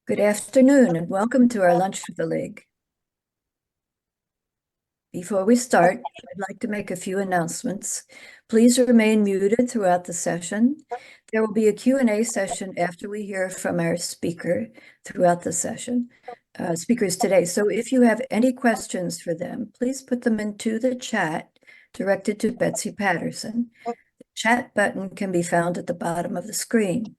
Good afternoon and welcome to our Lunch for the League. Before we start, I'd like to make a few announcements. Please remain muted throughout the session. There will be a Q&A session after we hear from our speakers today. So if you have any questions for them, please put them into the chat directed to Betsy Patterson. The chat button can be found at the bottom of the screen.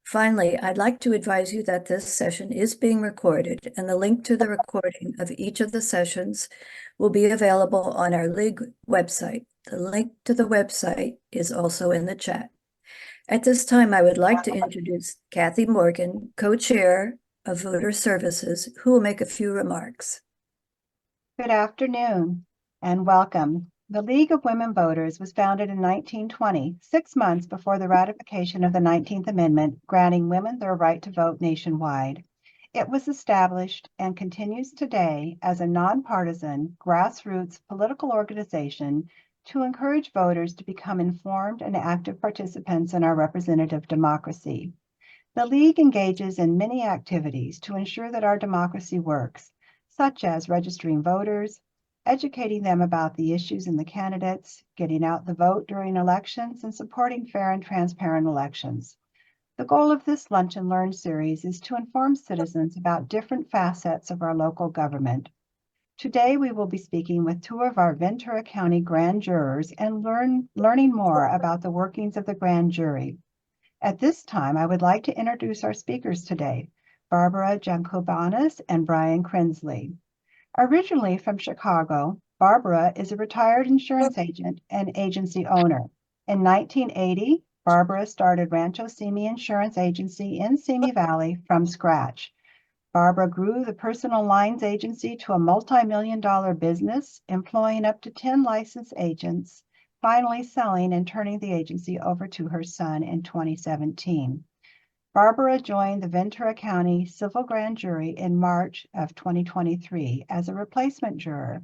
Finally, I'd like to advise you that this session is being recorded, and the link to the recording of each of the sessions will be available on our league website. The link to the website is also in the chat. At this time, I would like to introduce Kathy Morgan, co-chair of Voter Services, who will make a few remarks. Good afternoon and welcome. The League of Women Voters was founded in 1920, 6 months before the ratification of the 19th Amendment, granting women their right to vote nationwide. It was established and continues today as a nonpartisan, grassroots political organization to encourage voters to become informed and active participants in our representative democracy. The League engages in many activities to ensure that our democracy works, such as registering voters, educating them about the issues and the candidates, getting out the vote during elections, and supporting fair and transparent elections. The goal of this Lunch and Learn series is to inform citizens about different facets of our local government. Today, we will be speaking with two of our Ventura County grand jurors and learning more about the workings of the grand jury. At this time, I would like to introduce our speakers today, Barbera Jakubanis and Brian Krinsley. Originally from Chicago, Barbera is a retired insurance agent and agency owner. In 1980, Barbera started Rancho Simi Insurance Agency in Simi Valley from scratch. Barbera grew the personal lines agency to a multi-million-dollar business, employing up to 10 licensed agents, finally selling and turning the agency over to her son in 2017. Barbera joined the Ventura County Civil Grand Jury in March of 2023 as a replacement juror.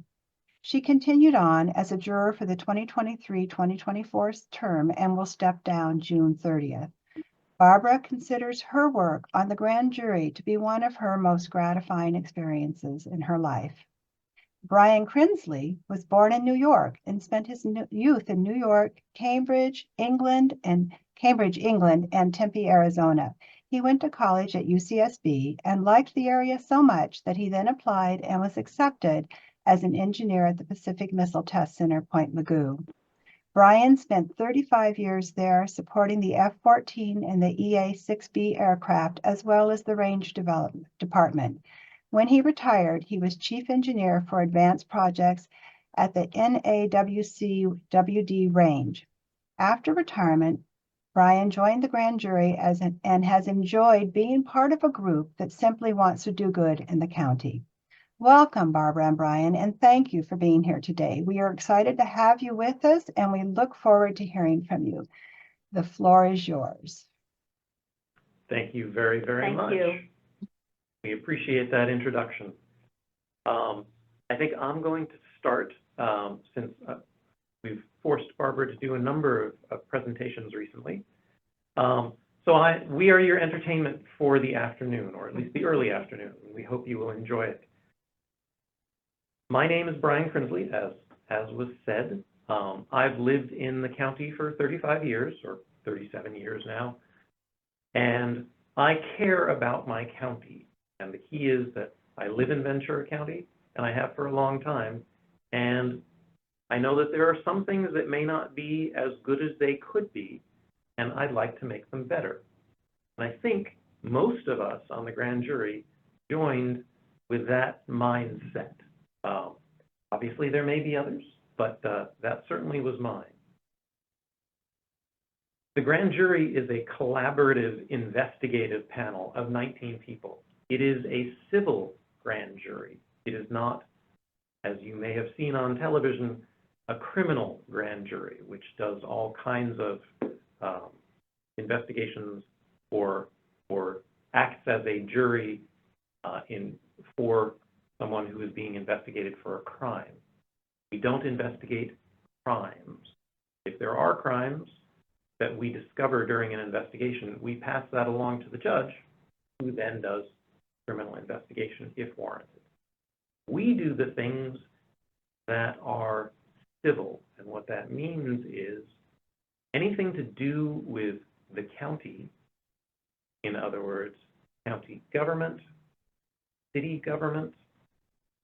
She continued on as a juror for the 2023-2024 term and will step down June 30th. Barbera considers her work on the grand jury to be one of her most gratifying experiences in her life. Brian Krinsley was born in New York and spent his youth in New York, Cambridge, England, and Tempe, Arizona. He went to college at UCSB and liked the area so much that he then applied and was accepted as an engineer at the Pacific Missile Test Center, Point Mugu. Brian spent 35 years there supporting the F-14 and the EA-6B aircraft, as well as the Range Development Department. When he retired, he was chief engineer for advanced projects at the NAWC-WD range. After retirement, Brian joined the grand jury and has enjoyed being part of a group that simply wants to do good in the county. Welcome, Barbera and Brian, and thank you for being here today. We are excited to have you with us, and we look forward to hearing from you. The floor is yours. Thank you very, very much. Thank you. We appreciate that introduction. I think I'm going to start since we've forced Barbera to do a number of presentations recently. We are your entertainment for the afternoon, or at least the early afternoon. We hope you will enjoy it. My name is Brian Krinsley, as was said. I've lived in the county for 35 years, or 37 years now, and I care about my county. And the key is that I live in Ventura County, and I have for a long time, and I know that there are some things that may not be as good as they could be, and I'd like to make them better. And I think most of us on the grand jury joined with that mindset. Obviously, there may be others, but that certainly was mine. The grand jury is a collaborative investigative panel of 19 people. It is a civil grand jury. It is not, as you may have seen on television, a criminal grand jury, which does all kinds of investigations or acts as a jury for someone who is being investigated for a crime. We don't investigate crimes. If there are crimes that we discover during an investigation, we pass that along to the judge, who then does criminal investigation if warranted. We do the things that are civil, and what that means is anything to do with the county, in other words, county government, city government,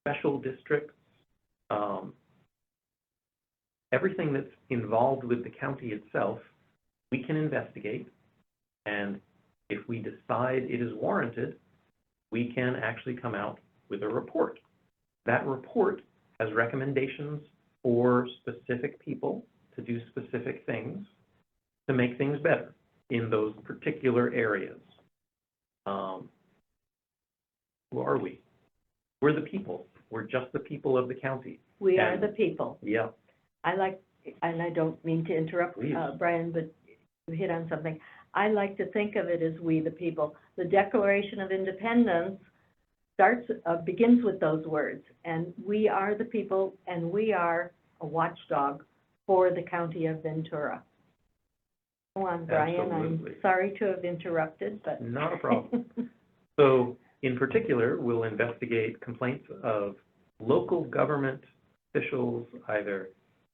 special districts, everything that's involved with the county itself, we can investigate, and if we decide it is warranted, we can actually come out with a report. That report has recommendations for specific people to do specific things to make things better in those particular areas. Who are we? We're the people. We're just the people of the county. We are the people. Yeah. And I don't mean to interrupt, Please. Brian, but you hit on something. I like to think of it as we the people. The Declaration of Independence begins with those words, and we are the people, and we are a watchdog for the county of Ventura. Go on, Brian. Absolutely. I'm sorry to have interrupted, but. Not a problem. So, in particular, we'll investigate complaints of local government officials, either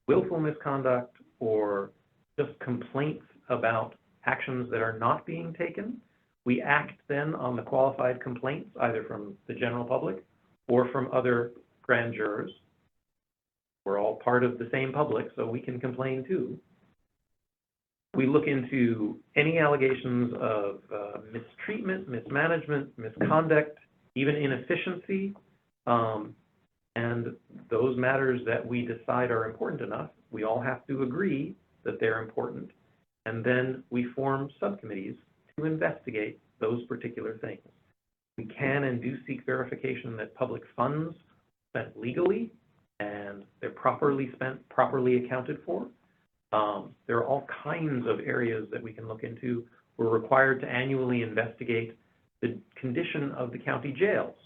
willful misconduct or just complaints about actions that are not being taken. We act then on the qualified complaints, either from the general public or from other grand jurors. We're all part of the same public, so we can complain too. We look into any allegations of mistreatment, mismanagement, misconduct, even inefficiency, and those matters that we decide are important enough, we all have to agree that they're important, and then we form subcommittees to investigate those particular things. We can and do seek verification that public funds spent legally and they're properly spent, properly accounted for. There are all kinds of areas that we can look into. We're required to annually investigate the condition of the county jails.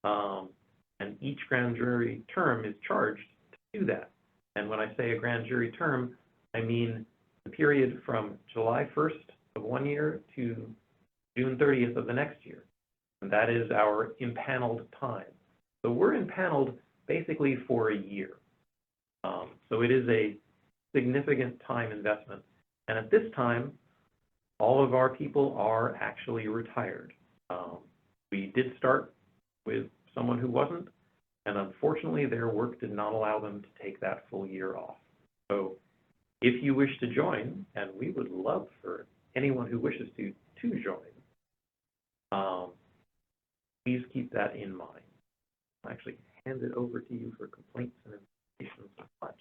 And each grand jury term is charged to do that. And when I say a grand jury term, I mean the period from July 1st of one year to June 30th of the next year. And that is our impaneled time. So we're impaneled basically for a year. So it is a significant time investment. And at this time, all of our people are actually retired. We did start with someone who wasn't, and unfortunately their work did not allow them to take that full year off. So if you wish to join, and we would love for anyone who wishes to join, please keep that in mind. I'll actually hand it over to you for complaints and investigations so much.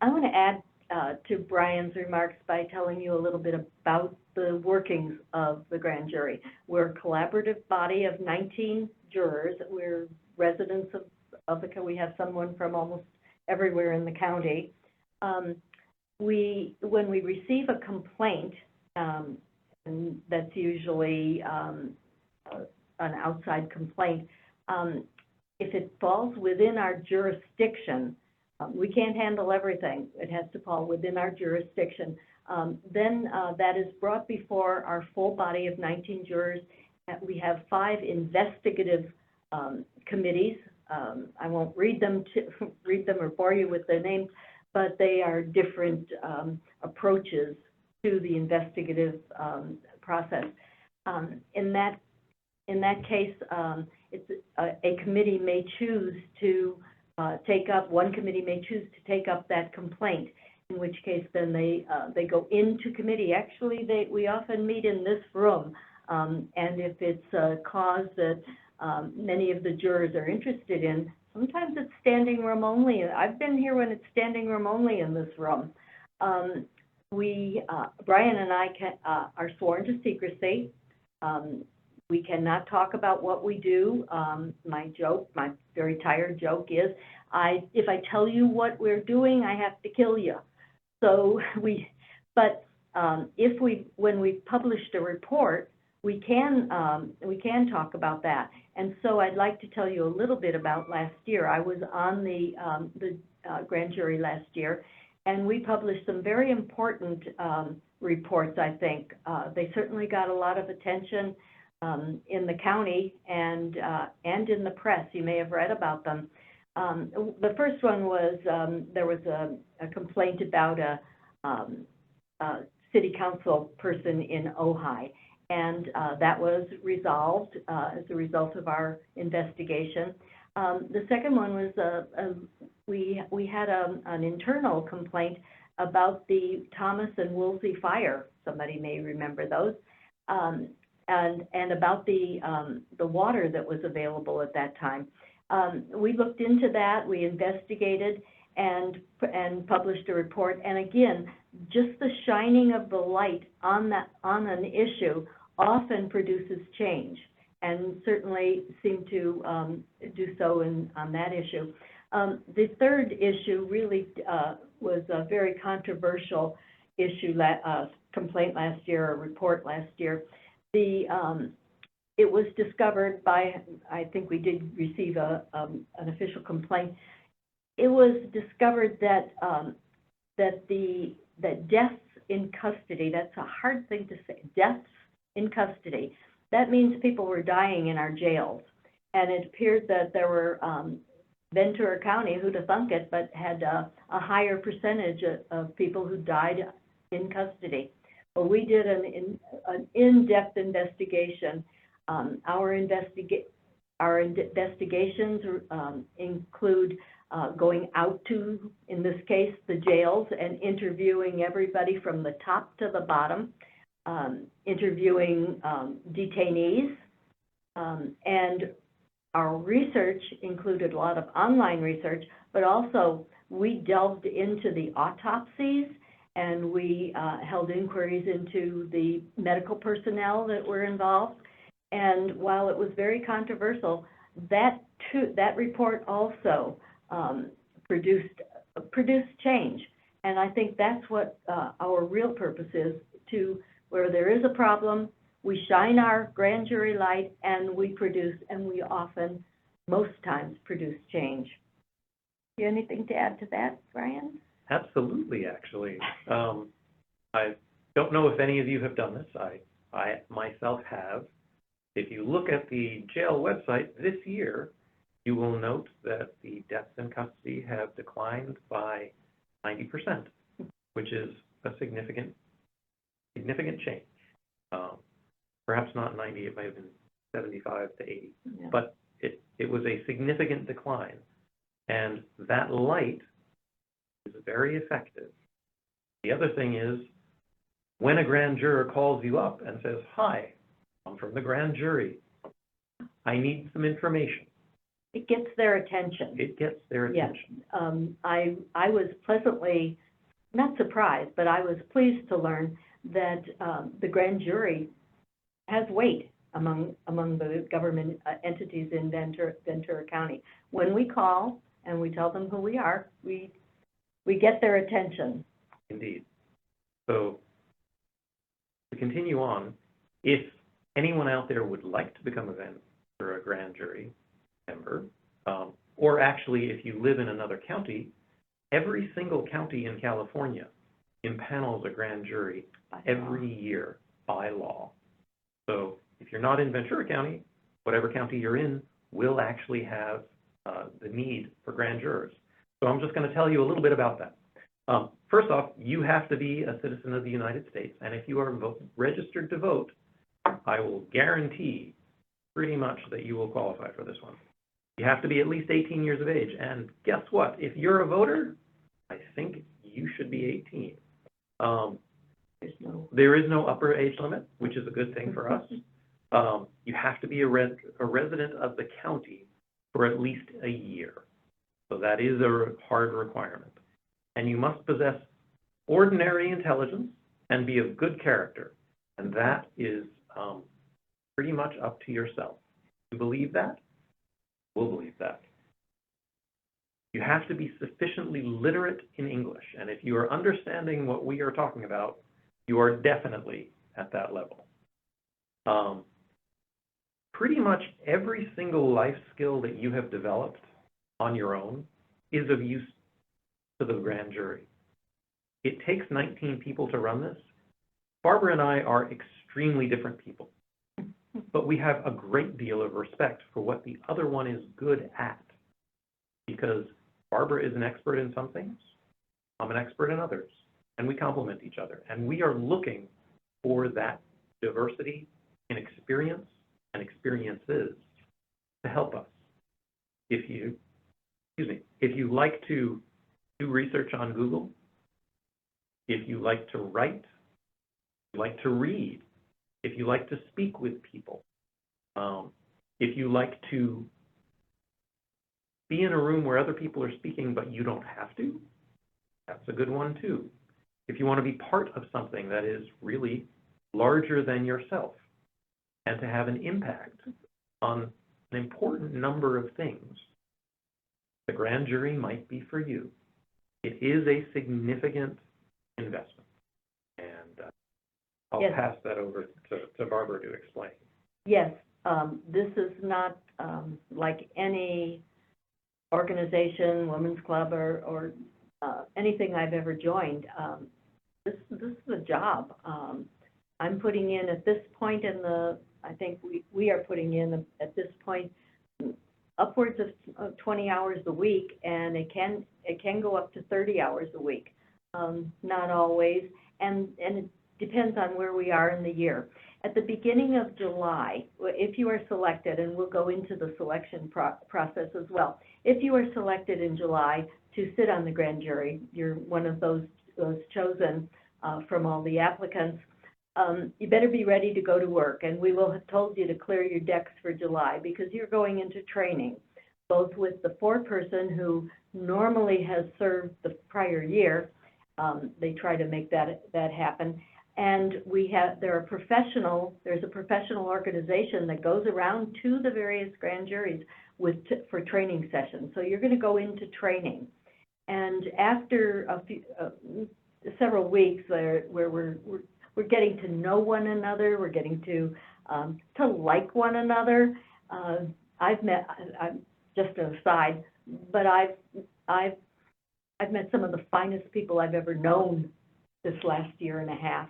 I want to add to Brian's remarks by telling you a little bit about the workings of the grand jury. We're a collaborative body of 19 jurors. We're residents of the, we have someone from almost everywhere in the county. When we receive a complaint, and that's usually an outside complaint, if it falls within our jurisdiction, we can't handle everything. It has to fall within our jurisdiction. Then that is brought before our full body of 19 jurors. We have 5 investigative committees. I won't read them or bore you with their names, but they are different approaches to the investigative process. In that case, it's a committee may choose to one committee may choose to take up that complaint, in which case then they go into committee. Actually, we often meet in this room, and if it's a cause that many of the jurors are interested in, sometimes it's standing room only. I've been here when it's standing room only in this room. Brian and I are sworn to secrecy. We cannot talk about what we do. My very tired joke is, if I tell you what we're doing, I have to kill you. So when we published a report, we can talk about that. And so I'd like to tell you a little bit about last year. I was on the grand jury last year, and we published some very important reports, I think. They certainly got a lot of attention. in the county and in the press. You may have read about them. The first one was there was a complaint about a city council person in Ojai, and that was resolved as a result of our investigation. The second one was we had an internal complaint about the Thomas and Woolsey fire. Somebody may remember those, and about the water that was available at that time. We looked into that, we investigated, and published a report. And again, just the shining of the light on an issue often produces change, and certainly seemed to do so on that issue. The third issue really was a very controversial issue, complaint last year, a report last year. It was discovered by, I think we did receive an official complaint. It was discovered that that deaths in custody, that's a hard thing to say, deaths in custody, that means people were dying in our jails. And it appeared that there were Ventura County, who'd have thunk it, but had a higher percentage of people who died in custody. Well, we did an in-depth investigation. Our investigations include going out to, in this case, the jails and interviewing everybody from the top to the bottom, interviewing detainees, and our research included a lot of online research, but also we delved into the autopsies, and we held inquiries into the medical personnel that were involved. And while it was very controversial, that report also produced change. And I think that's what our real purpose is, to where there is a problem, we shine our grand jury light, and we produce, and we often, most times, produce change. Do you have anything to add to that, Brian? Absolutely, actually. I don't know if any of you have done this. I myself have. If you look at the jail website this year, you will note that the deaths in custody have declined by 90%, which is a significant change. Perhaps not 90, it might have been 75 to 80, yeah. But it was a significant decline. And that light is very effective. The other thing is, when a grand juror calls you up and says, "Hi, I'm from the grand jury, I need some information," it gets their attention. It gets their attention. Yes. I was pleasantly, not surprised, but I was pleased to learn that the grand jury has weight among the government entities in Ventura County. When we call and we tell them who we are, we get their attention. Indeed. So to continue on, if anyone out there would like to become a Ventura grand jury member, or actually if you live in another county, every single county in California impanels a grand jury every year by law. So if you're not in Ventura County, whatever county you're in will actually have the need for grand jurors. So I'm just going to tell you a little bit about that. First off, you have to be a citizen of the United States, and if you are registered to vote, I will guarantee pretty much that you will qualify for this one. You have to be at least 18 years of age, and guess what? If you're a voter, I think you should be 18. There is no upper age limit, which is a good thing for us. You have to be a resident of the county for at least a year. So that is a hard requirement. And you must possess ordinary intelligence and be of good character. And that is pretty much up to yourself. You believe that? We'll believe that. You have to be sufficiently literate in English. And if you are understanding what we are talking about, you are definitely at that level. Pretty much every single life skill that you have developed on your own is of use to the grand jury. It takes 19 people to run this. Barbara and I are extremely different people. But we have a great deal of respect for what the other one is good at, because Barbara is an expert in some things, I'm an expert in others, and we complement each other. And we are looking for that diversity in experience and experiences to help us. If you like to do research on Google, if you like to write, if you like to read, if you like to speak with people, if you like to be in a room where other people are speaking but you don't have to, that's a good one too. If you want to be part of something that is really larger than yourself and to have an impact on an important number of things, the grand jury might be for you. It is a significant investment. And I'll Yes. pass that over to Barbara to explain. Yes, this is not like any organization, women's club, or anything I've ever joined. This is a job. I'm putting in at this point I think we are putting in at this point upwards of 20 hours a week, and it can go up to 30 hours a week. Not always, and it depends on where we are in the year. At the beginning of July, if you are selected, and we'll go into the selection process as well, if you are selected in July to sit on the grand jury, you're one of those chosen from all the applicants, you better be ready to go to work, and we will have told you to clear your decks for July, because you're going into training, both with the foreperson who normally has served the prior year. They try to make that happen. And there's a professional organization that goes around to the various grand juries for training sessions. So you're going to go into training. And after several weeks where we're getting to know one another, we're getting to like one another. I'm just an aside, but I've met some of the finest people I've ever known this last year and a half.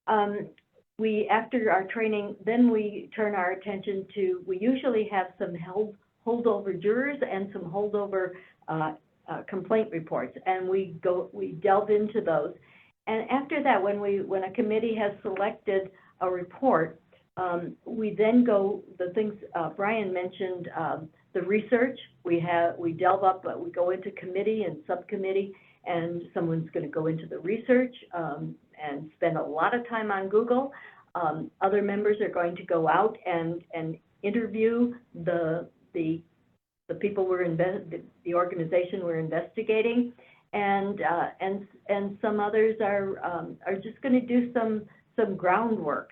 After our training, then we turn our attention to, we usually have some holdover jurors and some holdover complaint reports, and we delve into those. And after that, when a committee has selected a report, we then go, the things Brian mentioned, the research, we delve up, we go into committee and subcommittee, and someone's going to go into the research and spend a lot of time on Google. Other members are going to go out and interview the people the organization we're investigating, and some others are just going to do some groundwork.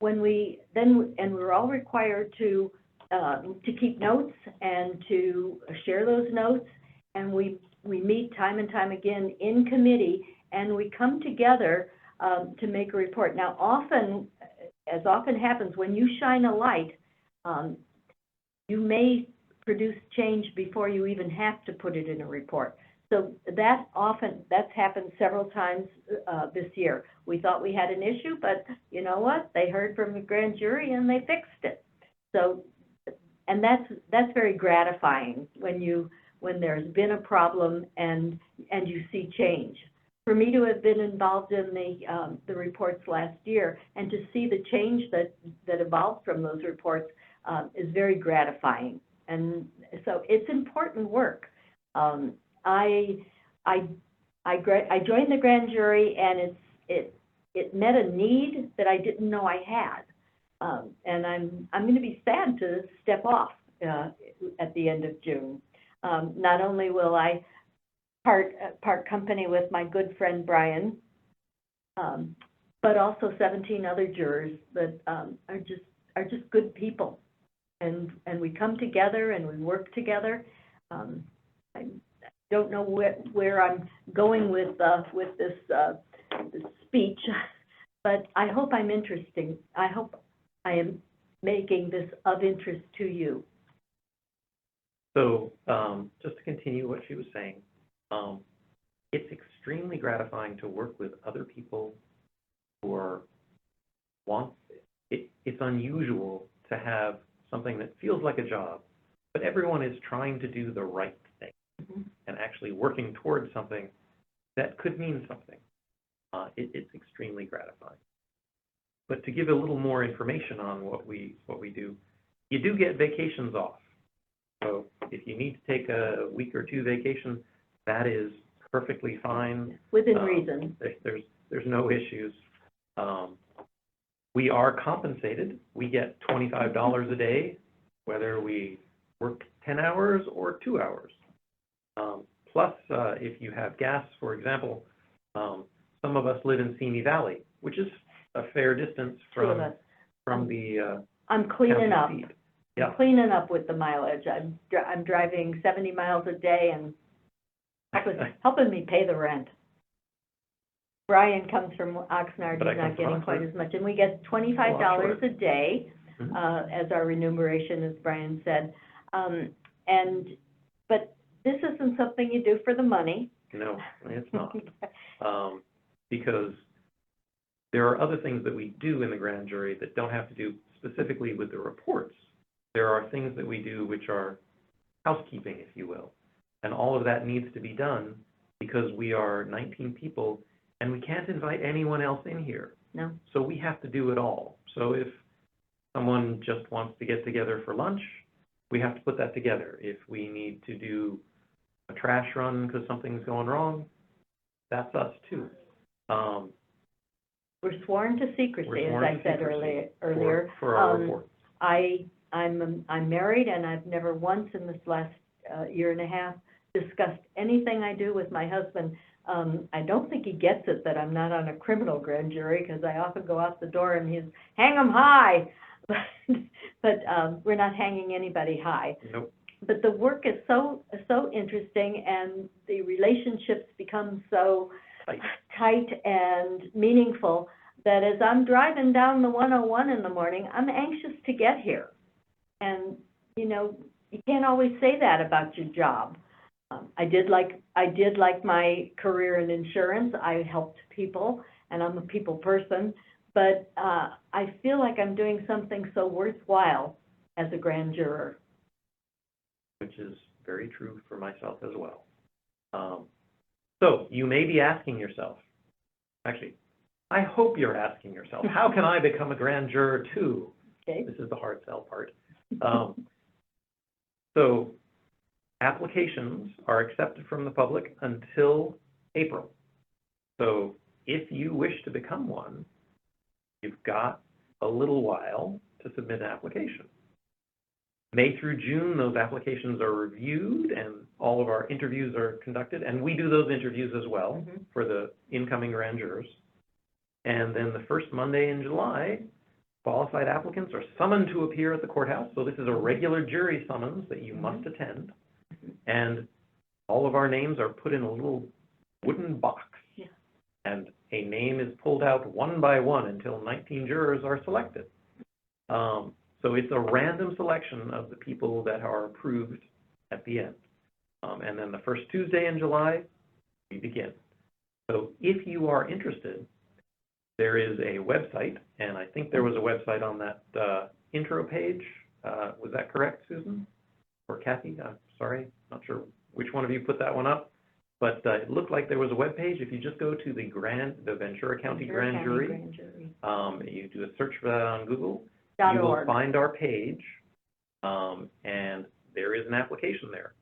We're all required to keep notes and to share those notes, and we meet time and time again in committee, and we come together to make a report. Now, as often happens, when you shine a light, you may produce change before you even have to put it in a report. So that's happened several times this year. We thought we had an issue, but you know what? They heard from the grand jury and they fixed it. So, and that's very gratifying when there's been a problem and you see change. For me to have been involved in the reports last year and to see the change that evolved from those reports is very gratifying. And so it's important work. I joined the grand jury, and it met a need that I didn't know I had, and I'm going to be sad to step off at the end of June. Not only will I part company with my good friend Brian, but also 17 other jurors that are just good people, and we come together and we work together. I don't know where I'm going with this speech, but I hope I'm interesting. I hope I am making this of interest to you. So just to continue what she was saying, it's extremely gratifying to work with other people who it's unusual to have something that feels like a job, but everyone is trying to do the right thing and actually working towards something that could mean something. It's extremely gratifying. But to give a little more information on what we do, you do get vacations off. So if you need to take a week or two vacation, that is perfectly fine. Within reason. There's no issues. We are compensated. We get $25 a day, whether we work 10 hours or 2 hours. Plus, if you have gas, for example, some of us live in Simi Valley, which is a fair distance from the I'm cleaning up. county seat. Yeah. I'm cleaning up with the mileage. I'm driving 70 miles a day and helping me pay the rent. Brian comes from Oxnard, But I he's come not from getting quite Oxford. as much, and we get $25 sure. a day as our remuneration, as Brian said. But this isn't something you do for the money. No, it's not. Because there are other things that we do in the grand jury that don't have to do specifically with the reports. There are things that we do which are housekeeping, if you will. And all of that needs to be done because we are 19 people and we can't invite anyone else in here. No. So we have to do it all. So if someone just wants to get together for lunch, we have to put that together. If we need to do a trash run because something's going wrong, that's us too. We're sworn to secrecy, We're as sworn I to said secrecy earlier. For our reports. I'm married, and I've never once in this last year and a half discussed anything I do with my husband. I don't think he gets it that I'm not on a criminal grand jury, because I often go out the door and he's, hang 'em high. But we're not hanging anybody high. Nope. But the work is so interesting, and the relationships become so tight and meaningful that as I'm driving down the 101 in the morning, I'm anxious to get here. And, you know, you can't always say that about your job. I did like my career in insurance. I helped people, and I'm a people person. But I feel like I'm doing something so worthwhile as a grand juror. Which is very true for myself as well. So you may be asking yourself, actually, I hope you're asking yourself, how can I become a grand juror too? Okay. This is the hard sell part. So applications are accepted from the public until April. So if you wish to become one, you've got a little while to submit an application. May through June, those applications are reviewed and all of our interviews are conducted, and we do those interviews as well for the incoming grand jurors. And then the first Monday in July, qualified applicants are summoned to appear at the courthouse. So this is a regular jury summons that you must attend. And all of our names are put in a little wooden box. Yeah. And a name is pulled out one by one until 19 jurors are selected. So it's a random selection of the people that are approved at the end. And then the first Tuesday in July, we begin. So if you are interested, there is a website, and I think there was a website on that intro page. Was that correct, Susan? Or Kathy? Sorry, not sure which one of you put that one up. But it looked like there was a web page. If you just go to the Ventura County Grand Jury, you do a search for that on Google, you will find our page, and there is an application there.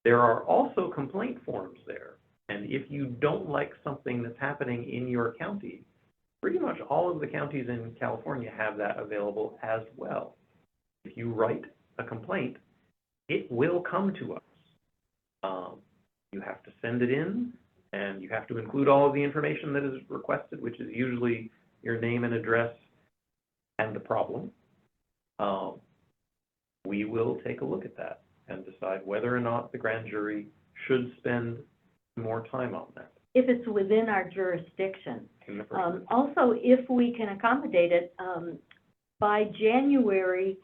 There are also complaint forms there, and if you don't like something that's happening in your county, pretty much all of the counties in California have that available as well. If you write a complaint, it will come to us. You have to send it in, and you have to include all of the information that is requested, which is usually your name and address and the problem. We will take a look at that and decide whether or not the grand jury should spend more time on that. If it's within our jurisdiction. In the first place. Also, if we can accommodate it, by January,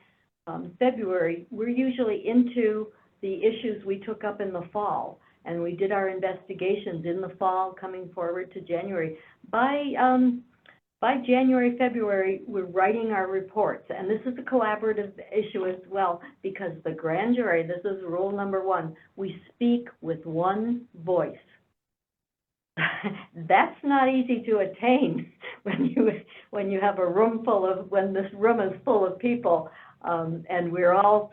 February, we're usually into the issues we took up in the fall, and we did our investigations in the fall coming forward to January. By by January, February, we're writing our reports. And this is a collaborative issue as well, because the grand jury, this is rule number 1, we speak with one voice. That's not easy to attain when you have a room full of, when this room is full of people, and we're all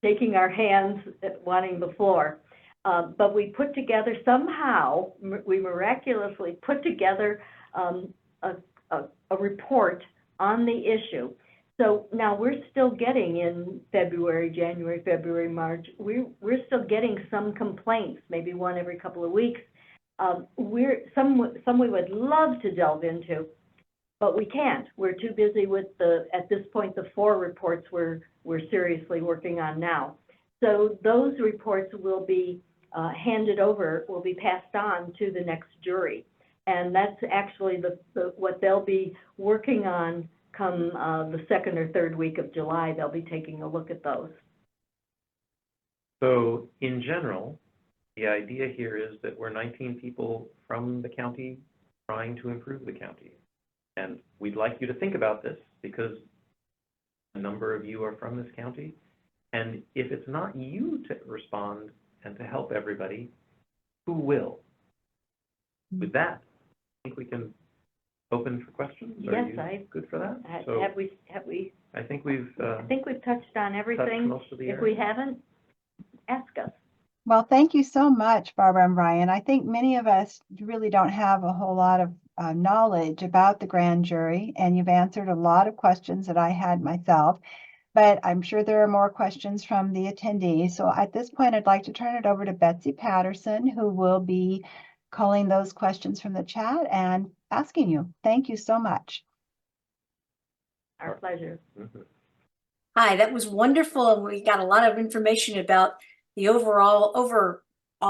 shaking our hands wanting the floor. But we put together somehow, we miraculously put together a report on the issue. So now we're still getting in February, January, February, March, we're still getting some complaints, maybe one every couple of weeks. Some we would love to delve into, but we can't. We're too busy with at this point, the 4 reports we're seriously working on now. So those reports will be handed over, will be passed on to the next jury. And that's actually what they'll be working on come the 2nd or 3rd week of July. They'll be taking a look at those. So in general, the idea here is that we're 19 people from the county trying to improve the county. And we'd like you to think about this because a number of you are from this county. And if it's not you to respond and to help everybody, who will? With that, I think we can open for questions. Yes, are you good for that? Have we? I think we've touched on everything. touched most of the If area. we haven't, ask us. Well, thank you so much, Barbara and Brian. I think many of us really don't have a whole lot of knowledge about the grand jury, and you've answered a lot of questions that I had myself, but I'm sure there are more questions from the attendees. So at this point, I'd like to turn it over to Betsy Patterson, who will be calling those questions from the chat and asking you. Thank you so much. Our pleasure. Mm-hmm. Hi, that was wonderful. And we got a lot of information about the overall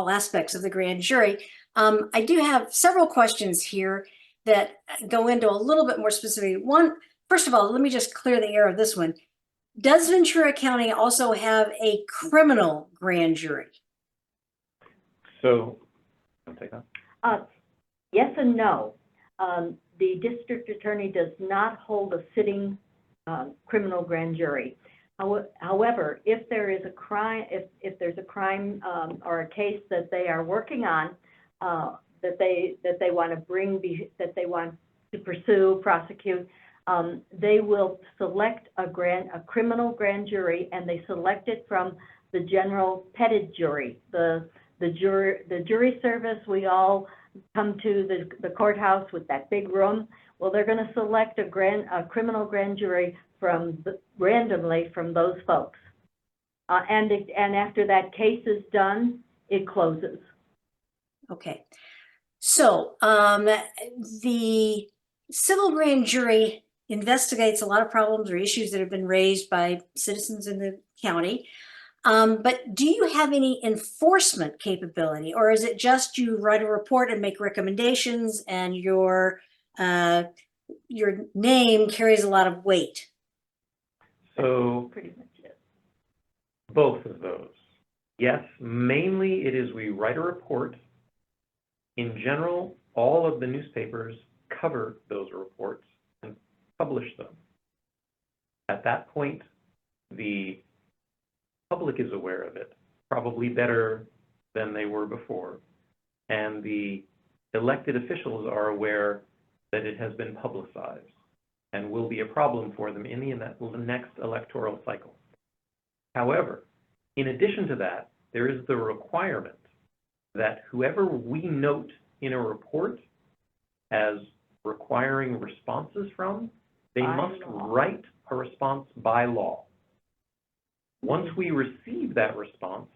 aspects of the grand jury. I do have several questions here that go into a little bit more specific. One, first of all, let me just clear the air of this one. Does Ventura County also have a criminal grand jury? So, want to take that? Yes and no. The district attorney does not hold a sitting criminal grand jury. However, if there is a crime, if there's a crime or a case that they are working on, that they want to that they want to pursue, prosecute, they will select a criminal grand jury, and they select it from the general petted jury, the jury service. We all come to the courthouse with that big room. Well, they're going to select a criminal grand jury randomly from those folks, and after that case is done, it closes. Okay, so the civil grand jury investigates a lot of problems or issues that have been raised by citizens in the county. But do you have any enforcement capability, or is it just you write a report and make recommendations and your name carries a lot of weight? So Pretty much it. both of those. Yes, mainly it is we write a report. In general, all of the newspapers cover those reports and publish them. At that point, the public is aware of it, probably better than they were before. And the elected officials are aware that it has been publicized and will be a problem for them in the next electoral cycle. However, in addition to that, there is the requirement that whoever we note in a report as requiring responses from, they must write a response by law. Once we receive that response,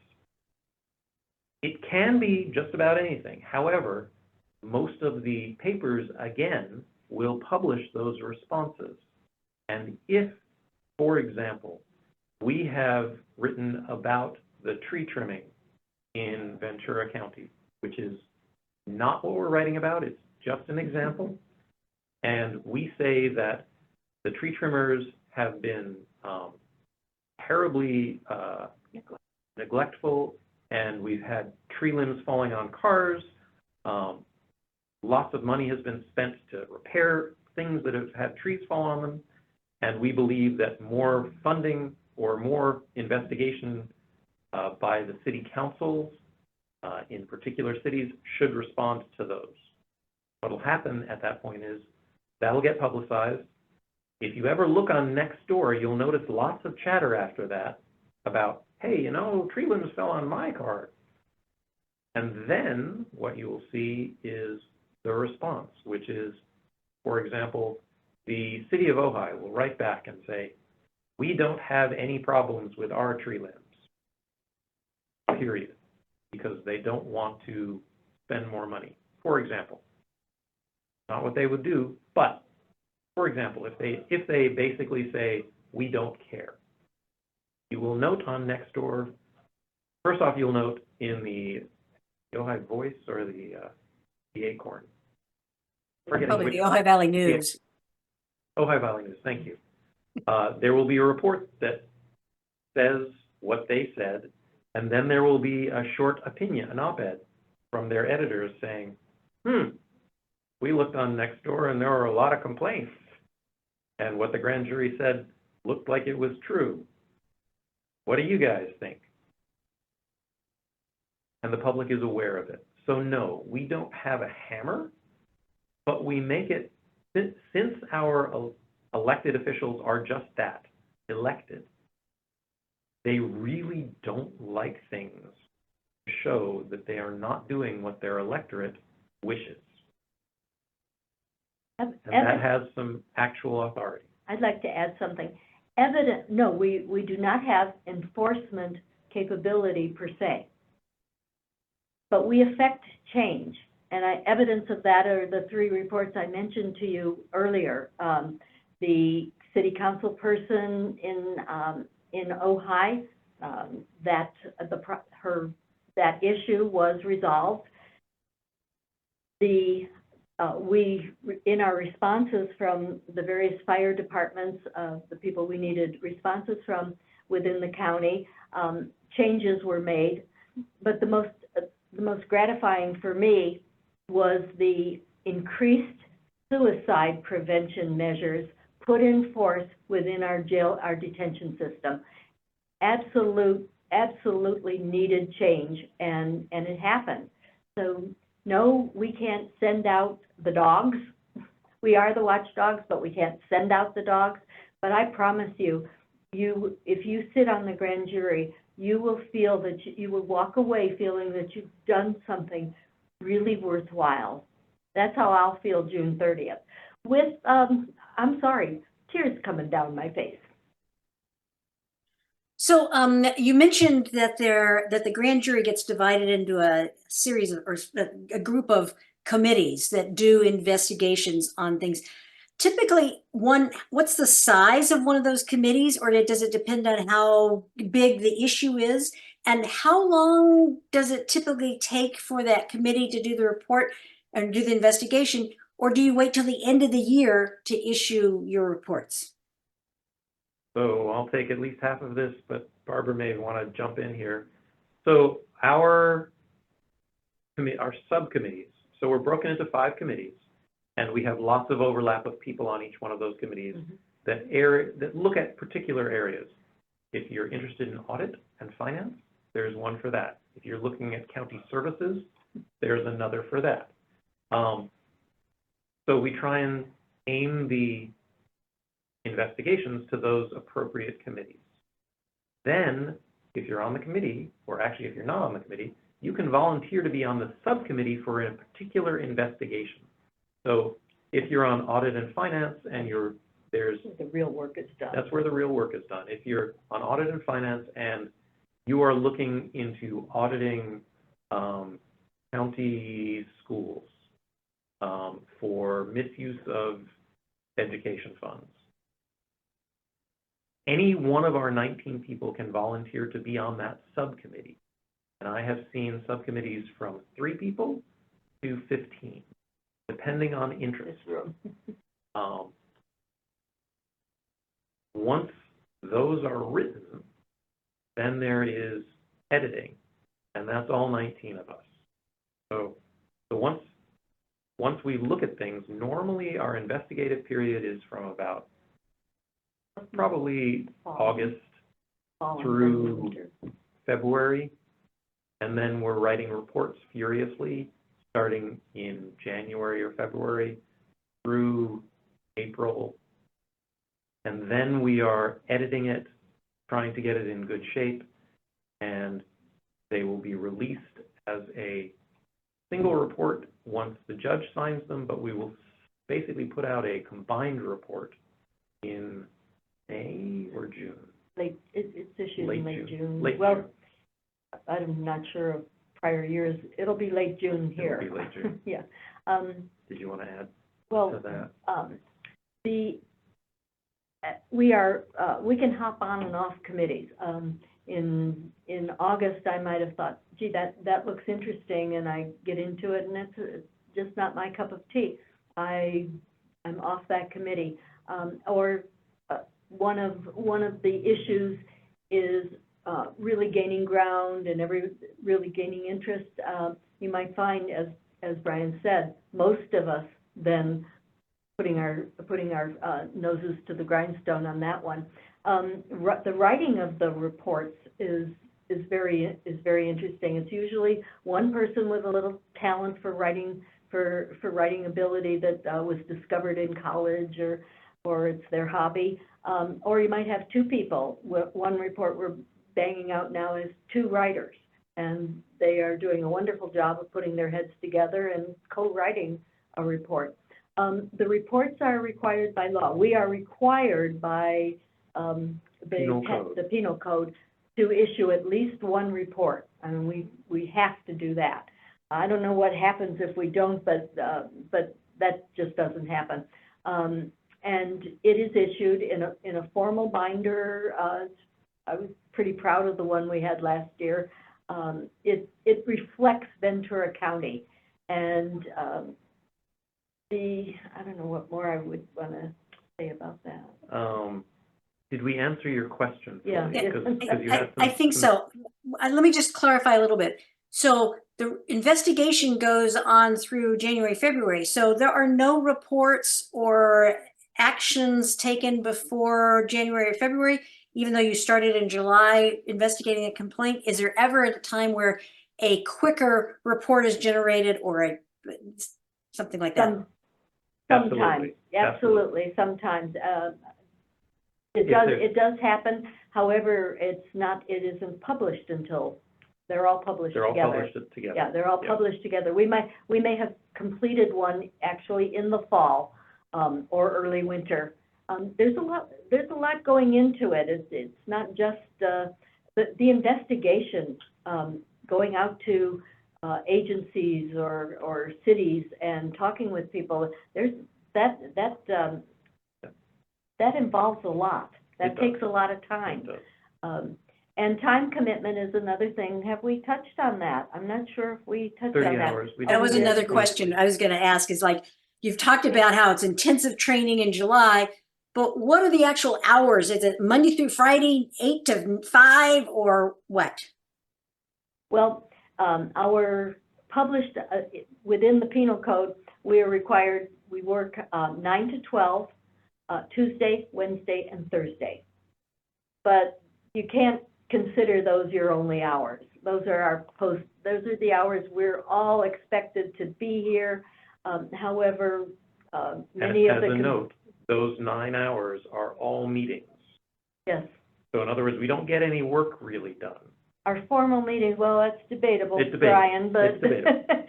it can be just about anything. However, most of the papers, again, will publish those responses. And if, for example, we have written about the tree trimming in Ventura County, which is not what we're writing about, it's just an example, and we say that the tree trimmers have been terribly neglectful, and we've had tree limbs falling on cars. Lots of money has been spent to repair things that have had trees fall on them, and we believe that more funding or more investigation by the city councils in particular cities should respond to those. What will happen at that point is that'll get publicized. If you ever look on Nextdoor, you'll notice lots of chatter after that about, hey, you know, tree limbs fell on my car. And then what you will see is the response, which is, for example, the city of Ojai will write back and say, we don't have any problems with our tree limbs, period, because they don't want to spend more money, for example. Not what they would do, but for example, if they basically say, we don't care, you will note on Nextdoor, first off, you'll note in the Ojai Voice or the Acorn. Probably the Ojai Valley News. Ojai Valley News, thank you. There will be a report that says what they said, and then there will be a short opinion, an op-ed from their editors saying, we looked on Nextdoor and there were a lot of complaints. And what the grand jury said looked like it was true. What do you guys think? And the public is aware of it. So no, we don't have a hammer, but we make it, since our elected officials are just that, elected, they really don't like things to show that they are not doing what their electorate wishes. And that has some actual authority. I'd like to add something. No, we do not have enforcement capability per se, but we affect change. And evidence of that are the 3 reports I mentioned to you earlier. The city council person in Ojai, that issue was resolved. We, in our responses from the various fire departments, the people we needed responses from within the county, changes were made. But the most gratifying for me was the increased suicide prevention measures put in force within our detention system. Absolutely needed change, and it happened. So no, we can't send out the dogs. We are the watchdogs, but we can't send out the dogs. But I promise you, if you sit on the grand jury, you will feel that you will walk away feeling that you've done something really worthwhile. That's how I'll feel June 30th. With, I'm sorry, tears coming down my face. So you mentioned that the grand jury gets divided into a series of, or a group of committees that do investigations on things. Typically, what's the size of one of those committees, or does it depend on how big the issue is? And how long does it typically take for that committee to do the report and do the investigation, or do you wait till the end of the year to issue your reports? So I'll take at least half of this, but Barbara may want to jump in here. So our subcommittees, so we're broken into 5 committees, and we have lots of overlap of people on each one of those committees that look at particular areas. If you're interested in audit and finance, there's one for that. If you're looking at county services, there's another for that. So we try and aim the investigations to those appropriate committees. Then, if you're on the committee, or actually if you're not on the committee, you can volunteer to be on the subcommittee for a particular investigation. So if you're on audit and finance and the real work is done. That's where the real work is done. If you're on audit and finance and you are looking into auditing county schools for misuse of education funds, any one of our 19 people can volunteer to be on that subcommittee. And I have seen subcommittees from 3 people to 15, depending on interest. Once those are written, then there is editing, and that's all 19 of us. So once once we look at things, normally our investigative period is from about probably August Fall and through winter. February, and then we're writing reports furiously starting in January or February through April, and then we are editing it, trying to get it in good shape, and they will be released as a single report once the judge signs them, but we will basically put out a combined report in May or June. It's issued in late June. Late Well, June. I'm not sure of prior years. It'll be late June here. It'll be late June. Yeah. Did you want to add Well, to that? We can hop on and off committees. In August, I might have thought, gee, that looks interesting, and I get into it, and it's just not my cup of tea. I'm off that committee. Or one of the issues is really gaining ground and really gaining interest. You might find, as Brian said, most of us then putting our noses to the grindstone on that one. The writing of the reports is very interesting. It's usually one person with a little talent for writing ability that was discovered in college, or it's their hobby, or you might have two people. One report we're banging out now is two writers, and they are doing a wonderful job of putting their heads together and co-writing a report. The reports are required by law. We are required by the penal code to issue at least one report. I mean, we have to do that. I don't know what happens if we don't, but that just doesn't happen. And it is issued in a formal binder. I was pretty proud of the one we had last year. It reflects Ventura County, and I don't know what more I would want to say about that. Did we answer your question? Yeah. I think so. Let me just clarify a little bit. So the investigation goes on through January, February. So there are no reports or actions taken before January or February, even though you started in July investigating a complaint. Is there ever a time where a quicker report is generated, or something like that? Sometimes, absolutely. Sometimes it does happen. However, it isn't published until they're all published together. They're all published together. Yeah, they're all published together. We may have completed one actually in the fall or early winter. There's a lot going into it. It's not just the investigation, going out to agencies or cities and talking with people. There's that involves a lot. That takes a lot of time. And time commitment is another thing. Have we touched on that? I'm not sure if we touched on 30 that. hours. That was another question I was going to ask, is like, you've talked about how it's intensive training in July, but what are the actual hours? Is it Monday through Friday, 8 to 5, or what? Well, our published, within the penal code, we work 9 to 12, Tuesday, Wednesday, and Thursday. But you can't consider those your only hours. Those are those are the hours we're all expected to be here. However, many of the... As a note, those 9 hours are all meetings. Yes. So in other words, we don't get any work really done. Our formal meetings, well, that's debatable, It's debatable. Brian, but It's debatable.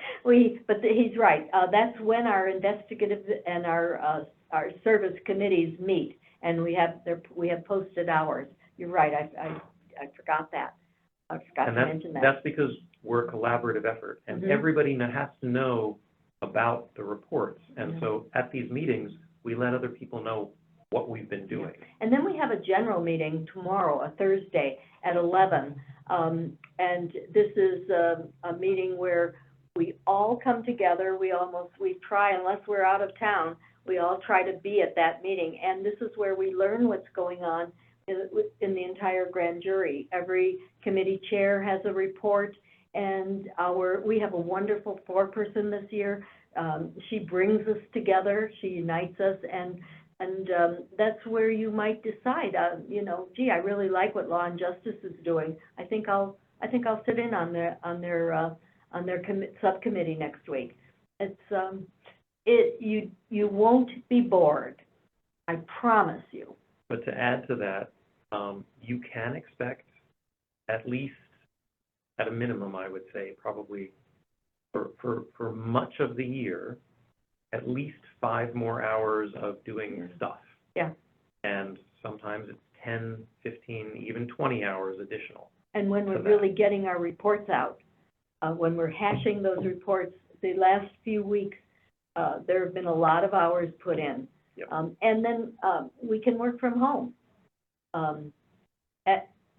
but he's right. That's when our investigative and our service committees meet, and we have posted hours. You're right. I forgot that. I forgot to mention that. That's because we're a collaborative effort, and everybody has to know about the reports. And so at these meetings, we let other people know what we've been doing. And then we have a general meeting tomorrow, a Thursday at 11. And this is a meeting where we all come together. We try, unless we're out of town, we all try to be at that meeting. And this is where we learn what's going on in the entire grand jury. Every committee chair has a report, and we have a wonderful foreperson this year She brings us together, she unites us, and that's where you might decide, you know, gee, I really like what Law and Justice is doing. I think I'll sit in on their subcommittee next week. It's you won't be bored, I promise you. But to add to that, you can expect at least, at a minimum, I would say, probably for much of the year, at least 5 more hours of doing stuff. Yeah. And sometimes it's 10, 15, even 20 hours additional. And when we're really getting our reports out, when we're hashing those reports, the last few weeks, there have been a lot of hours put in. Yep. And then we can work from home.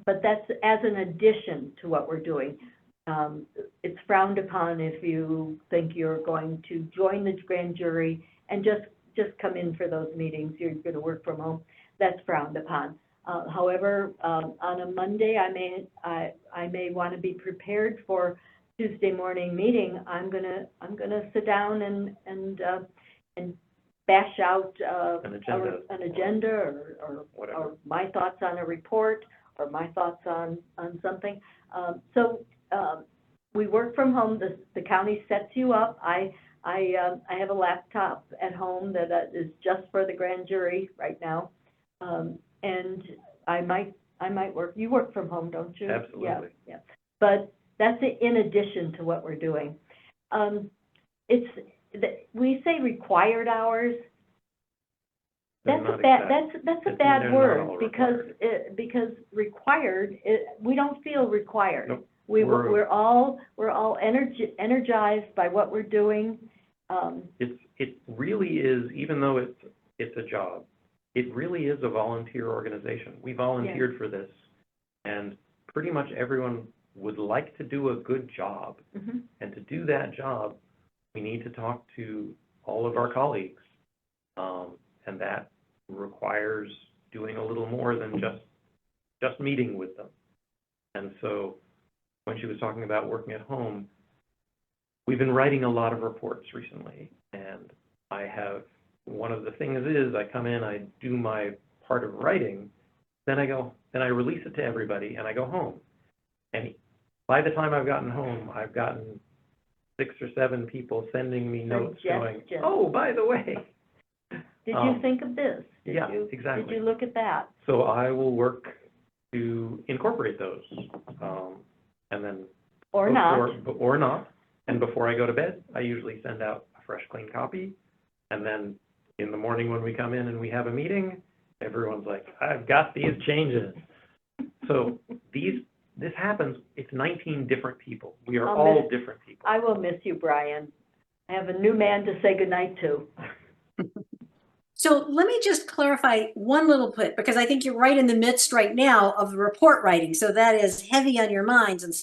But that's as an addition to what we're doing. It's frowned upon if you think you're going to join the grand jury and just come in for those meetings. You're going to work from home. That's frowned upon. However, on a Monday, I may want to be prepared for Tuesday morning meeting. I'm gonna sit down and bash out an agenda or my thoughts on a report or my thoughts on something. So we work from home. The county sets you up. I have a laptop at home that is just for the grand jury right now, and I might work. You work from home, don't you? Absolutely. Yeah. But that's in addition to what we're doing. We say required hours. That's a bad word because required, we don't feel required. Nope. We're all energized by what we're doing. It really is, even though it's a job, it really is a volunteer organization. We volunteered for this, and pretty much everyone would like to do a good job. Mm-hmm. And to do that job, we need to talk to all of our colleagues, and that requires doing a little more than just meeting with them. And so when she was talking about working at home, we've been writing a lot of reports recently, and one of the things is I come in, I do my part of writing, then I release it to everybody, and I go home. And by the time I've gotten home, I've gotten 6 or 7 people sending me notes going, oh, by the way. Did you think of this? Exactly. Did you look at that? So I will work to incorporate those, and then or not. And before I go to bed, I usually send out a fresh, clean copy. And then in the morning when we come in and we have a meeting, everyone's like, I've got these changes. So this happens. It's 19 different people. We are all different people. I will miss you, Brian. I have a new man to say goodnight to. So let me just clarify one little bit, because I think you're right in the midst right now of the report writing. So that is heavy on your minds and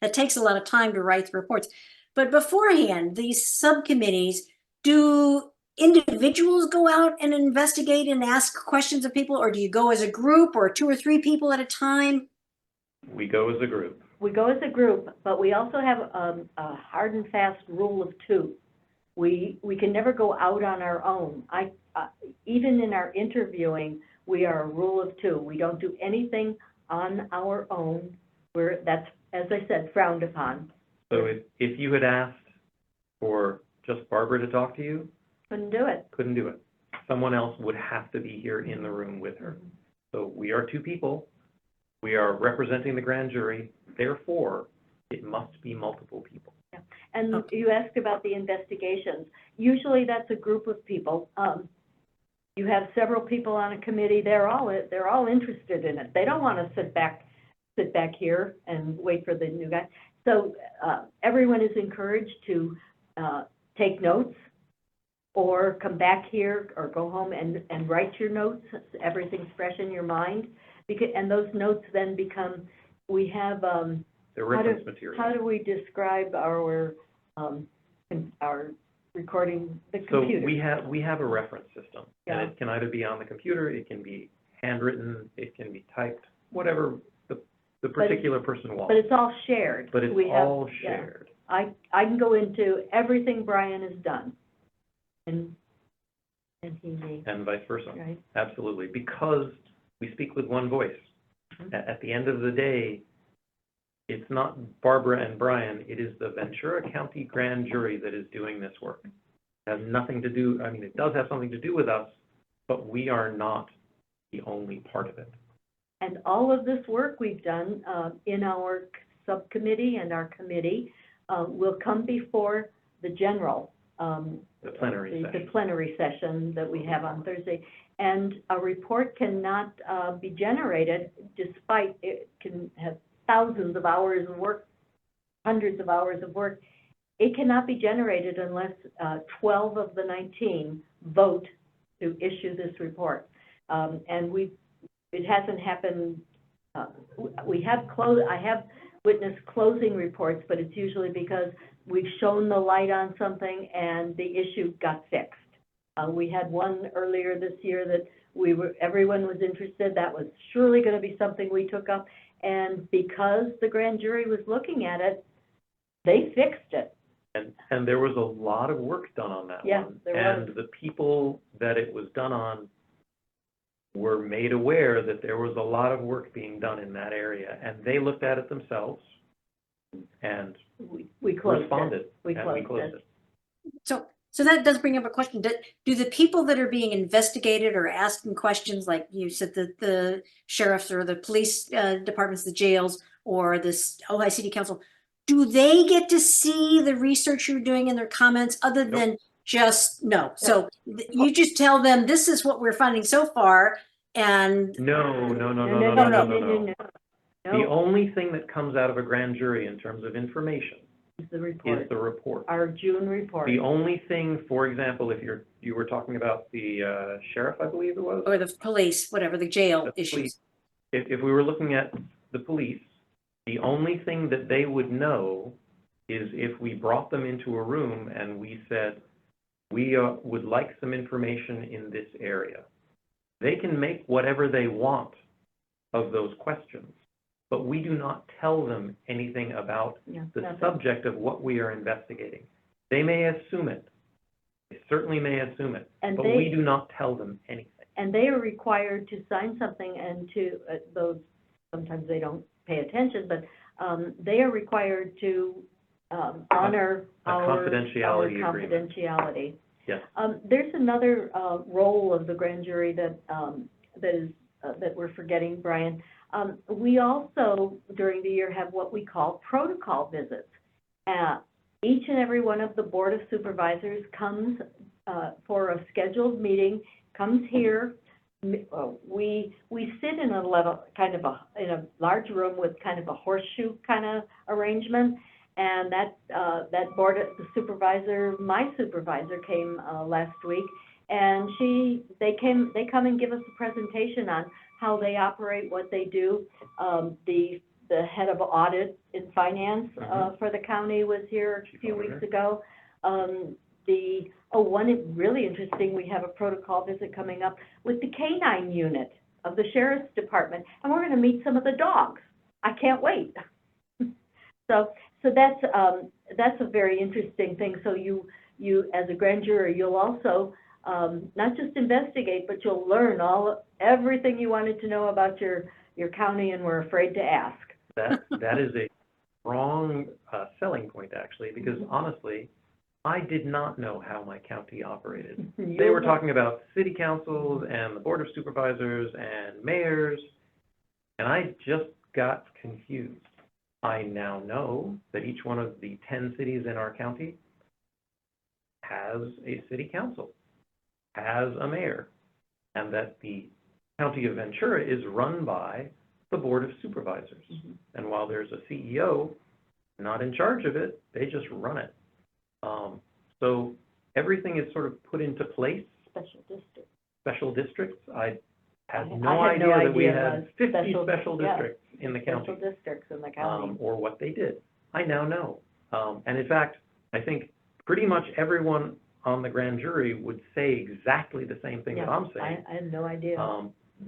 that takes a lot of time to write the reports. But beforehand, these subcommittees, do individuals go out and investigate and ask questions of people, or do you go as a group or 2 or 3 people at a time? We go as a group. We go as a group, but we also have a hard and fast rule of 2. We can never go out on our own. Even in our interviewing, we are a rule of 2. We don't do anything on our own. That's, as I said, frowned upon. So if you had asked for just Barbara to talk to you, couldn't do it. Couldn't do it. Someone else would have to be here in the room with her. So we are 2 people. We are representing the grand jury. Therefore, it must be multiple people. Yeah. And you asked about the investigations. Usually that's a group of people. You have several people on a committee. They're all interested in it. They don't want to sit back here and wait for the new guy. So everyone is encouraged to take notes or come back here or go home and write your notes. Everything's fresh in your mind. And those notes then become, we have, the reference material. How do we describe our recording, the computer? So we have a reference system, and it can either be on the computer, it can be handwritten, it can be typed, whatever the particular person wants. But it's all shared. But it's all shared. I can go into everything Brian has done, and he may, And vice versa. right? Absolutely, because we speak with one voice. Mhm. At the end of the day, it's not Barbara and Brian, it is the Ventura County Grand Jury that is doing this work. It has nothing to do, I mean, it does have something to do with us, but we are not the only part of it. And all of this work we've done in our subcommittee and our committee will come before the general, The plenary the session. plenary session that we have on Thursday. And a report cannot be generated, despite it can have thousands of hours of work, hundreds of hours of work. It cannot be generated unless 12 of the 19 vote to issue this report. And it hasn't happened. I have witnessed closing reports, but it's usually because we've shown the light on something and the issue got fixed. We had one earlier this year that everyone was interested. That was surely going to be something we took up. And because the grand jury was looking at it, they fixed it. And there was a lot of work done on that Yeah, one. there And was. the people that it was done on were made aware that there was a lot of work being done in that area, and they looked at it themselves and We closed responded. it. We closed it. So that does bring up a question. Do the people that are being investigated or asking questions, like you said, the sheriffs or the police departments, the jails, or this Ojai City Council, do they get to see the research you're doing in their comments other than just, no? So you just tell them, this is what we're finding so far, and No. No. The only thing that comes out of a grand jury in terms of information It's the is report, the report. our June report. The only thing, for example, if you were talking about the sheriff, I believe it was, or the police, whatever, the jail the issues. police, if we were looking at the police, the only thing that they would know is if we brought them into a room and we said, we would like some information in this area. They can make whatever they want of those questions, but we do not tell them anything about Yeah, the nothing. subject of what we are investigating. They may assume it. They certainly may assume it, And but they- we do not tell them anything. And they are required to sign something, and to those, sometimes they don't pay attention, but they are required to honor A our confidentiality agreement. confidentiality. Yes. There's another role of the grand jury that we're forgetting, Brian. We also, during the year, have what we call protocol visits. Each and every one of the Board of Supervisors comes for a scheduled meeting, comes here. We sit in a large room with kind of a horseshoe kind of arrangement, and that board, the supervisor, my supervisor, came last week, and they come and give us a presentation on how they operate, what they do. The head of audit in finance for the county was here a few weeks ago. One really interesting, we have a protocol visit coming up with the canine unit of the sheriff's department, and we're going to meet some of the dogs. I can't wait. So that's a very interesting thing. So you as a grand jury, you'll also not just investigate, but you'll learn everything you wanted to know about your county and were afraid to ask. That is a strong selling point, actually, because honestly, I did not know how my county operated. They were talking about city councils and the Board of Supervisors and mayors, and I just got confused. I now know that each one of the 10 cities in our county has a city council, has a mayor, and that the county of Ventura is run by the Board of Supervisors. And while there's a CEO not in charge of it, they just run it. So everything is sort of put into place. Special districts. I had no idea that we had 50 special districts in the county. Special districts in the county. Or what they did. I now know. And in fact, I think pretty much everyone on the grand jury would say exactly the same thing that I'm saying. I had no idea.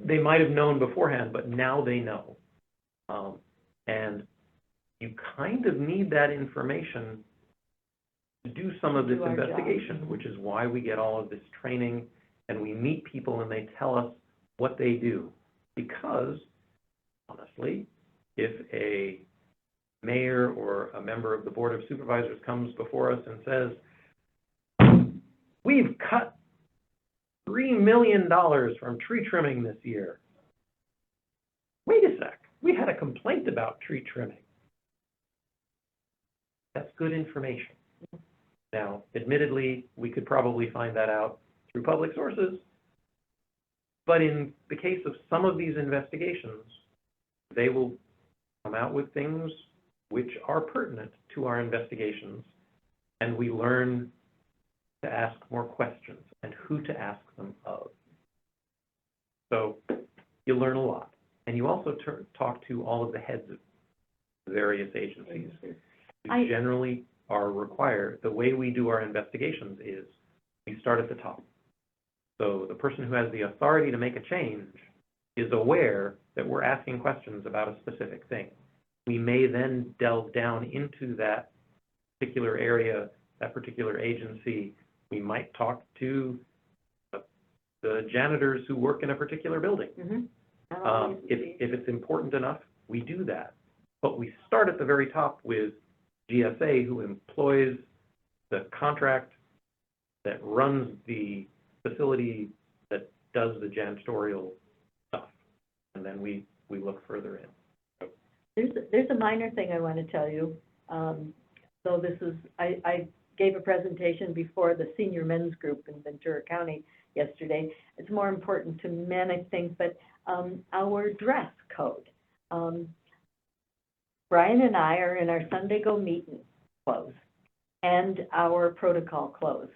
They might have known beforehand, but now they know. And you kind of need that information to do some of this Do our job. investigation, which is why we get all of this training and we meet people and they tell us what they do. Because, honestly, if a mayor or a member of the Board of Supervisors comes before us and says, we've cut $3 million from tree trimming this year. Wait a sec, we had a complaint about tree trimming. That's good information. Now, admittedly, we could probably find that out through public sources, but in the case of some of these investigations, they will come out with things which are pertinent to our investigations, and we learn to ask more questions and who to ask them of. So you learn a lot. And you also talk to all of the heads of various agencies who generally are required. The way we do our investigations is we start at the top. So the person who has the authority to make a change is aware that we're asking questions about a specific thing. We may then delve down into that particular area, that particular agency. We might talk to the janitors who work in a particular building. Mm-hmm. If it's important enough, we do that. But we start at the very top with GSA, who employs the contract that runs the facility that does the janitorial stuff. And then we look further in. There's a minor thing I want to tell you. So this is, I gave a presentation before the senior men's group in Ventura County yesterday. It's more important to men, I think, but our dress code. Brian and I are in our Sunday go meeting clothes and our protocol clothes.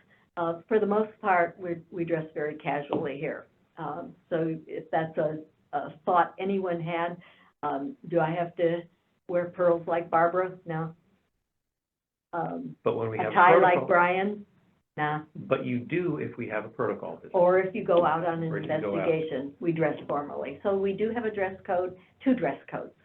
For the most part, we dress very casually here. So if that's a thought anyone had, do I have to wear pearls like Barbara? No. But when we have a tie protocol, like Brian? Nah. but you do if we have a protocol visit. Or if you go out on an Or if you go out. investigation, we dress formally. So we do have a dress code, 2 dress codes.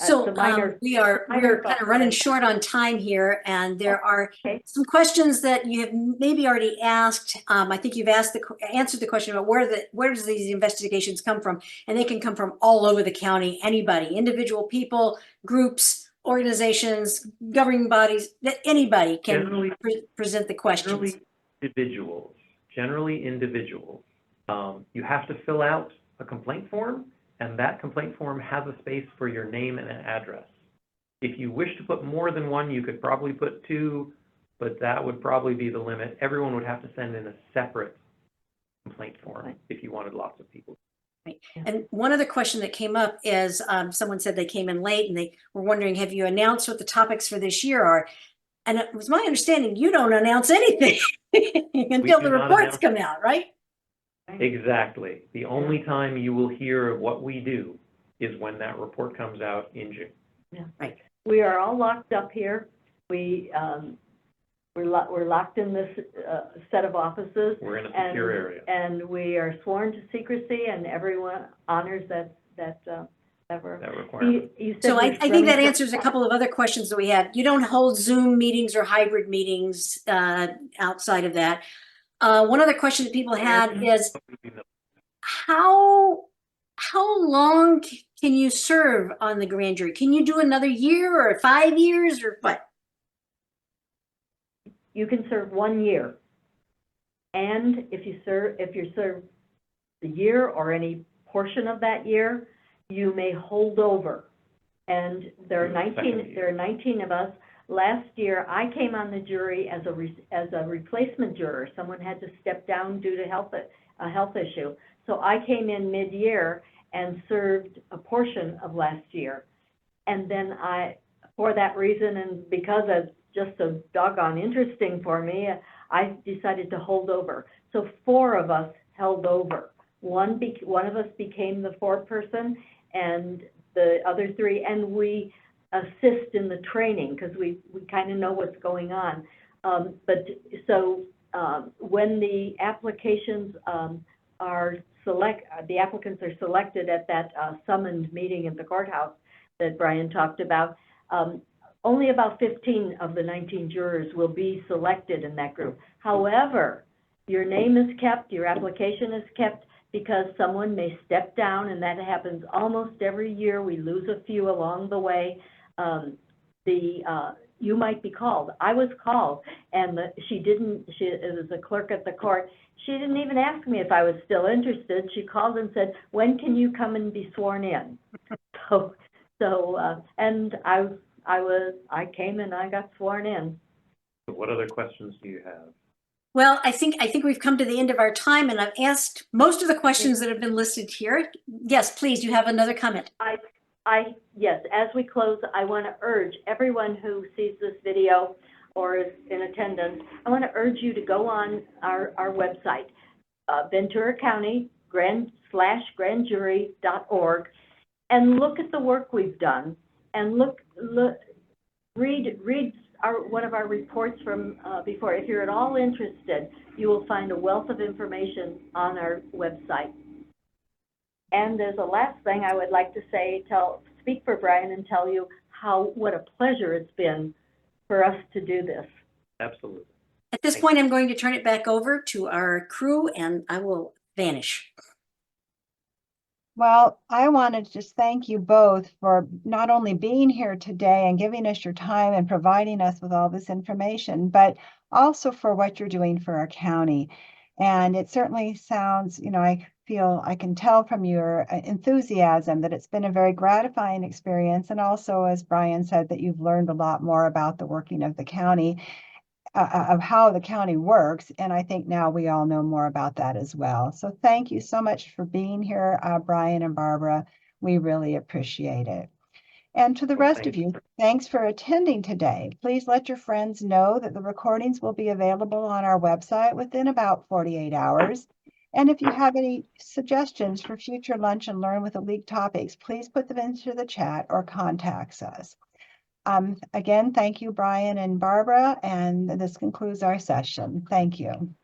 So It's a minor- we're minor kind of thought. running short on time here, and there are Okay. some questions that you have maybe already asked. I think you've answered the question about where does these investigations come from, and they can come from all over the county. Anybody, individual people, groups, organizations, governing bodies, that anybody can Generally- present the questions. Generally individuals. You have to fill out a complaint form, and that complaint form has a space for your name and an address. If you wish to put more than one, you could probably put 2, but that would probably be the limit. Everyone would have to send in a separate complaint form Right. if you wanted lots of people. Right. And one other question that came up is someone said they came in late and they were wondering, have you announced what the topics for this year are? And it was my understanding you don't announce anything until do the not reports announce- come out, right? Exactly. The only time you will hear of what we do is when that report comes out in June. Yeah. Right. We are all locked up here. We're locked in this set of offices. We're in a secure area. And we are sworn to secrecy, and everyone honors that Requirement. You said So I we're think that running for- answers a couple of other questions that we had. You don't hold Zoom meetings or hybrid meetings outside of that. One other question that people had is, how long can you serve on the grand jury? Can you do another year or 5 years or what? You can serve 1 year. And if you serve the year or any portion of that year, you may hold over. And there are For the second 19, year. there are 19 of us. Last year, I came on the jury as a replacement juror. Someone had to step down due to a health issue. So I came in mid-year and served a portion of last year. And then for that reason, and because it's just so doggone interesting for me, I decided to hold over. So 4 of us held over. One of us became the 4th person, and the other 3, and we assist in the training because we kind of know what's going on. But so when the applications the applicants are selected at that summoned meeting at the courthouse that Brian talked about, only about 15 of the 19 jurors will be selected in that group. However, your name is kept, your application is kept, because someone may step down, and that happens almost every year. We lose a few along the way. You might be called. I was called, and it was a clerk at the court. She didn't even ask me if I was still interested. She called and said, "When can you come and be sworn in?" And I came and I got sworn in. What other questions do you have? Well, I think we've come to the end of our time, and I've asked most of the questions that have been listed here. Yes, please, you have another comment. Yes, as we close, I want to urge everyone who sees this video or is in attendance, I want to urge you to go on our website, Ventura County /grandjury.org, and look at the work we've done, and read one of our reports from before. If you're at all interested, you will find a wealth of information on our website. And there's a last thing I would like to say, speak for Brian and tell you what a pleasure it's been for us to do this. Absolutely. At this point, I'm going to turn it back over to our crew, and I will vanish. Well, I want to just thank you both for not only being here today and giving us your time and providing us with all this information, but also for what you're doing for our county. And it certainly sounds, I feel I can tell from your enthusiasm that it's been a very gratifying experience. And also, as Brian said, that you've learned a lot more about the working of the county, of how the county works. And I think now we all know more about that as well. So thank you so much for being here, Brian and Barbara. We really appreciate it. And to the rest of you, thanks for attending today. Please let your friends know that the recordings will be available on our website within about 48 hours. And if you have any suggestions for future Lunch and Learn with the League topics, please put them into the chat or contact us. Again, thank you, Brian and Barbara, and this concludes our session. Thank you.